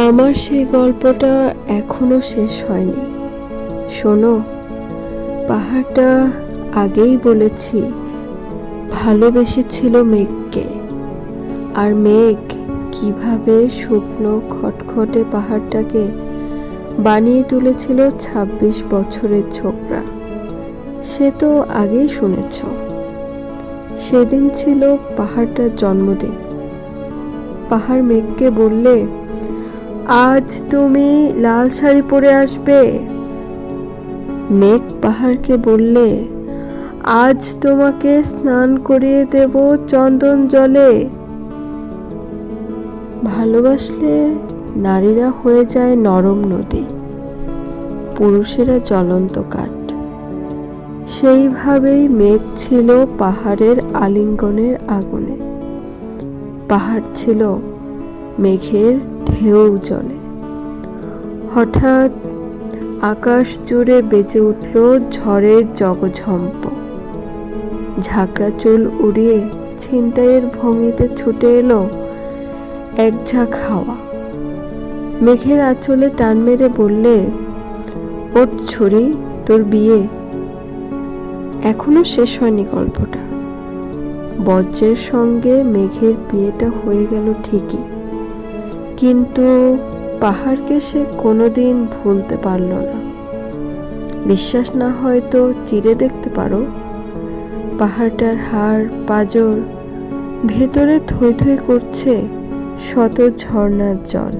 আমার সেই গল্পটা এখনো শেষ হয়নি। শোনো, পাহাড়টা আগেই বলেছি ভালোবেসেছিল মেঘকে, আর মেঘ কিভাবে শুকনো খটখটে পাহাড়টাকে বানিয়ে তুলেছিল ২৬ বছরের ছোকরা, সে তো আগেই শুনেছ। সেদিন ছিল পাহাড়টার জন্মদিন। পাহাড় মেঘকে বললে, আজ তুমি লাল শাড়ি পরে আসবে। মেঘ পাহাড়কে বললে, আজ তোমাকে স্নান করিয়ে দেব চন্দন জলে। ভালোবাসলে নারীরা হয়ে যায় নরম নদী, পুরুষেরা জ্বলন্ত কাঠ। সেইভাবেই মেঘ ছিল পাহাড়ের আলিঙ্গনের আগুনে, পাহাড় ছিল মেঘের ঢেউ জলে। হঠাৎ আকাশ জুড়ে বেজে উঠল ঝড়ের জগঝম্প। ঝাঁকড়া চুল উড়িয়ে ছিনতাইয়ের ভঙ্গিতে ছুটে এলো এক ঝাঁক হাওয়া। মেঘের আঁচলে টান মেরে বললে, ওঠ ছুরি, তোর বিয়ে। এখনো শেষ হয়নি গল্পটা। বজ্রের সঙ্গে মেঘের বিয়েটা হয়ে গেল ঠিকই, কিন্তু পাহাড়কে সে কোনোদিন ভুলতে পারল না। বিশ্বাস না হয়তো চিরে দেখতে পারো। পাহাড়টার হাড় পাঁজর ভেতরে থই থই করছে শত ঝর্ণার জল।